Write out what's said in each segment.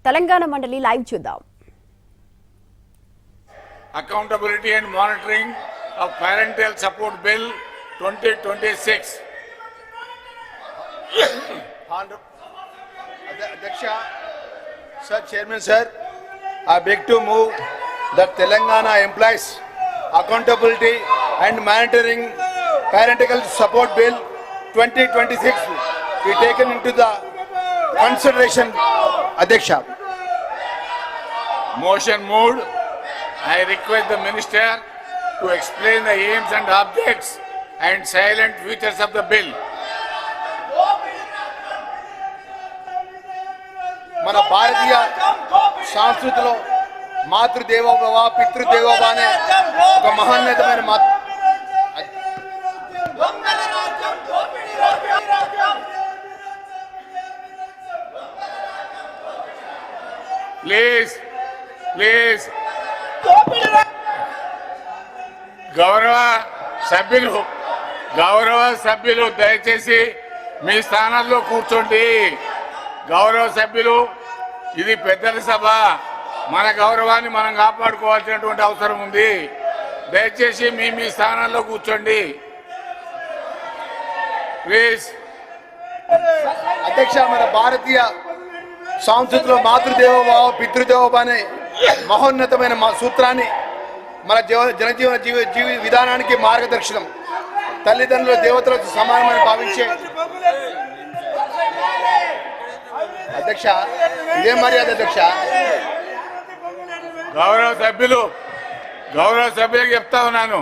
తెలంగాణ మండలి లైవ్ చూద్దాం. Accountability and monitoring of parental support bill 2026. Adhyaksha, Sir, Chairman Sir, I beg to move that Telangana employs accountability and monitoring parental support bill 2026 be taken into the consideration. Adhyaksha. Motion moved. I request the minister to explain the aims and objects and silent features of the bill. మన భారతీయ సంస్కృతిలో మాతృదేవోభవ పితృదేవోభవ అనే ఒక మహోన్నతమైన please గౌరవ సభ్యులు దయచేసి మీ స్థానాల్లో కూర్చోండి. గౌరవ సభ్యులు, ఇది పెద్దల సభ, మన గౌరవాన్ని మనం కాపాడుకోవాల్సినటువంటి అవసరం ఉంది. దయచేసి మీ స్థానాల్లో కూర్చోండి ప్లీజ్. అధ్యక్ష, మన భారతీయ సంస్కృతిలో మాతృదేవోభవ పితృదేవోభవ అనే మహోన్నతమైన సూత్రాన్ని మన జనజీవన జీవి విధానానికి మార్గదర్శనం. తల్లిదండ్రుల దేవతలకు సమానమని భావించే అధ్యక్ష, ఇదే మర్యాద అధ్యక్ష. గౌరవ సభ్యులకు చెప్తా ఉన్నాను,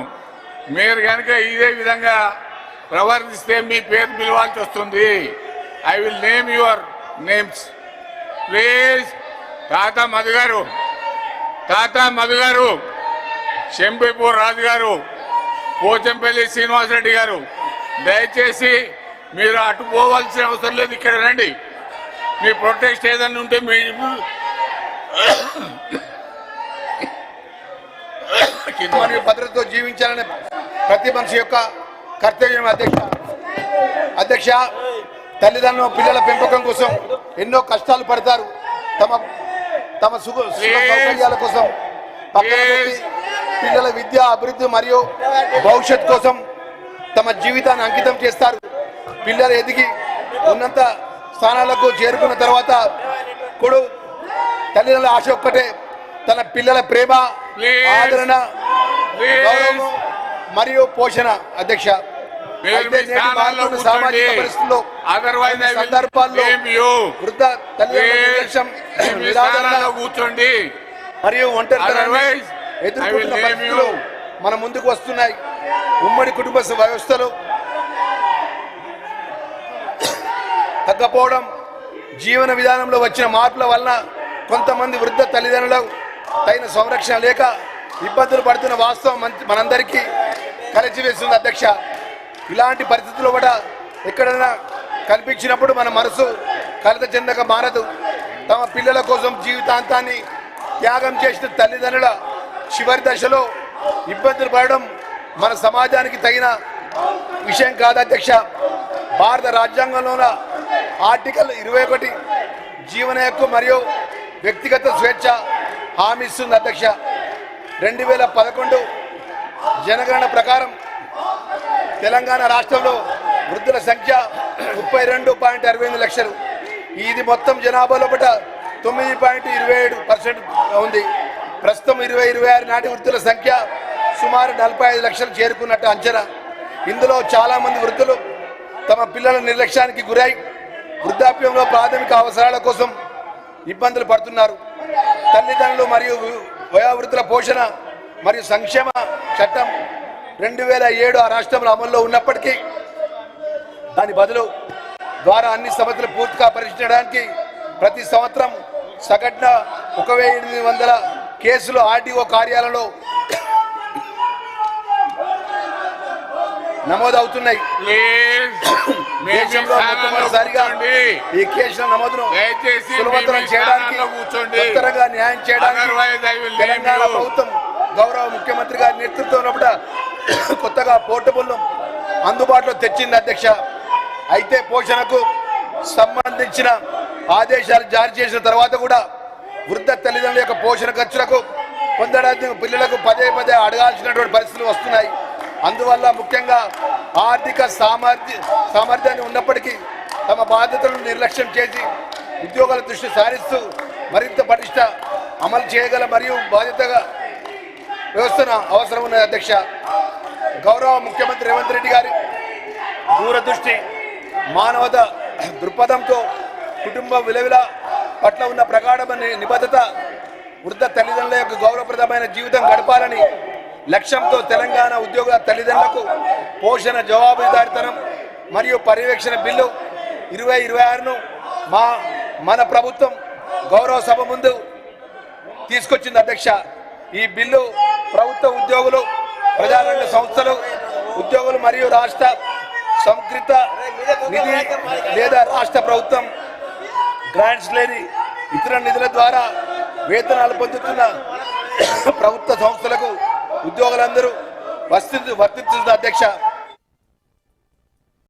మీరు కనుక ఇదే విధంగా ప్రవర్తిస్తే మీ పేరు పిలవాల్సి వస్తుంది. I will name your names please. తాత మధు గారు, శంపీపూర్ రాజు గారు, పోచంపల్లి శ్రీనివాసరెడ్డి గారు, దయచేసి మీరు అటు పోవాల్సిన అవసరం లేదు, ఇక్కడ రండి. మీ ప్రొటెస్ట్ ఏదైనా ఉంటే మరియు భద్రతతో జీవించాలనే ప్రతి మనిషి యొక్క కర్తవ్యం. అధ్యక్ష, తల్లిదండ్రులు పిల్లల పెంపకం కోసం ఎన్నో కష్టాలు పడతారు. తమ సుఖ సౌకర్యాల కోసం పక్కన పెట్టి పిల్లల విద్య అభివృద్ధి మరియు భవిష్యత్ కోసం తమ జీవితాన్ని అంకితం చేస్తారు. పిల్లలు ఎదిగి ఉన్నత స్థానాలకు చేరుకున్న తర్వాత కూడా తల్లిదండ్రుల ఆశ ఒక్కటే, తన పిల్లల ప్రేమ, ఆదరణ, గౌరవం మరియు పోషణ. అధ్యక్ష, సామాజిక పరిస్థితుల్లో సందర్భాల్లో వృద్ధ తల్లిదండ్రుల కూర్చోండి మరియు ఒంటరితనాన్ని ఎదుర్కొంటున్న పరిస్థితులు మన ముందుకు వస్తున్నాయి. ఉమ్మడి కుటుంబ వ్యవస్థలు తగ్గపోవడం, జీవన విధానంలో వచ్చిన మార్పుల వలన కొంతమంది వృద్ధ తల్లిదండ్రులకు తగిన సంరక్షణ లేక ఇబ్బందులు పడుతున్న వాస్తవం మనందరికీ కలిసివేస్తుంది. అధ్యక్ష, ఇలాంటి పరిస్థితుల్లో కూడా ఎక్కడైనా కనిపించినప్పుడు మన మనసు కలత చెందక మారదు. తమ పిల్లల కోసం జీవితాంతాన్ని త్యాగం చేసిన తల్లిదండ్రుల చివరి దశలో ఇబ్బందులు పడడం మన సమాజానికి తగిన విషయం కాదు. అధ్యక్ష, భారత రాజ్యాంగంలోన ఆర్టికల్ 21 జీవన హక్కు మరియు వ్యక్తిగత స్వేచ్ఛ హామీ ఇస్తుంది. అధ్యక్ష, 2011 జనగణన ప్రకారం తెలంగాణ రాష్ట్రంలో వృద్ధుల సంఖ్య 32.68 లక్షలు. ఇది మొత్తం జనాభాలో 9.27% ఉంది. ప్రస్తుతం 2026 నాటి వృద్ధుల సంఖ్య సుమారు 45 లక్షలు చేరుకున్నట్టు అంచనా. ఇందులో చాలామంది వృద్ధులు తమ పిల్లల నిర్లక్ష్యానికి గురై వృద్ధాప్యంలో ప్రాథమిక అవసరాల కోసం ఇబ్బందులు పడుతున్నారు. తల్లిదండ్రులు మరియు వయోవృద్ధుల పోషణ మరియు సంక్షేమ చట్టం 2007 ఆ రాష్ట్రంలో అమల్లో ఉన్నప్పటికీ దాని బదులు ద్వారా అన్ని సమస్యలు పూర్తిగా పరిష్కరించడానికి ప్రతి సంవత్సరం సగటున 1800 కేసులు ఆర్డీఓ కార్యాలయంలో నమోదవుతున్నాయి. దేశంలో మొట్టమొదటిసారిగా ఈ కేసుల నమోదును సులభతరం చేయడానికి, ఉత్తరంగా న్యాయం చేయడానికి తెలంగాణ ప్రభుత్వం గౌరవ ముఖ్యమంత్రి గారి నేతృత్వంలో కొత్తగా పోర్టబుల్ను అందుబాటులో తెచ్చింది. అధ్యక్ష, అయితే పోషణకు సంబంధించిన ఆదేశాలు జారీ చేసిన తర్వాత కూడా వృద్ధ తల్లిదండ్రుల యొక్క పోషణ ఖర్చులకు పొందడానికి పిల్లలకు పదే పదే అడగాల్సినటువంటి పరిస్థితులు వస్తున్నాయి. అందువల్ల ముఖ్యంగా ఆర్థిక సామర్థ్యాన్ని ఉన్నప్పటికీ తమ బాధ్యతలను నిర్లక్ష్యం చేసి ఉద్యోగాల దృష్టి సారిస్తూ మరింత పటిష్ట అమలు చేయగల మరియు బాధ్యతగా వ్యవస్థను అవసరం ఉన్నది. అధ్యక్ష, గౌరవ ముఖ్యమంత్రి రేవంత్ రెడ్డి గారి దూరదృష్టి మానవత దృక్పథంతో కుటుంబ విలువల పట్ల ఉన్న ప్రగాఢమైన నిబద్ధత వృద్ధ తల్లిదండ్రుల యొక్క గౌరవప్రదమైన జీవితం గడపాలని లక్ష్యంతో తెలంగాణ ఉద్యోగుల తల్లిదండ్రులకు పోషణ జవాబుదారితనం మరియు పర్యవేక్షణ బిల్లు 2026ను మన ప్రభుత్వం గౌరవ సభ ముందు తీసుకొచ్చింది. అధ్యక్ష, ఈ బిల్లు ప్రభుత్వ ఉద్యోగులు, ప్రజారంగ సంస్థలు, ఉద్యోగులు మరియు రాష్ట్ర సంకృత నిధి లేదా రాష్ట్ర ప్రభుత్వం గ్రాంట్స్ లేని ఇతర నిధుల ద్వారా వేతనాలు పొందుతున్న ప్రభుత్వ సంస్థలకు ఉద్యోగులందరూ వర్తిస్తుంది. అధ్యక్ష,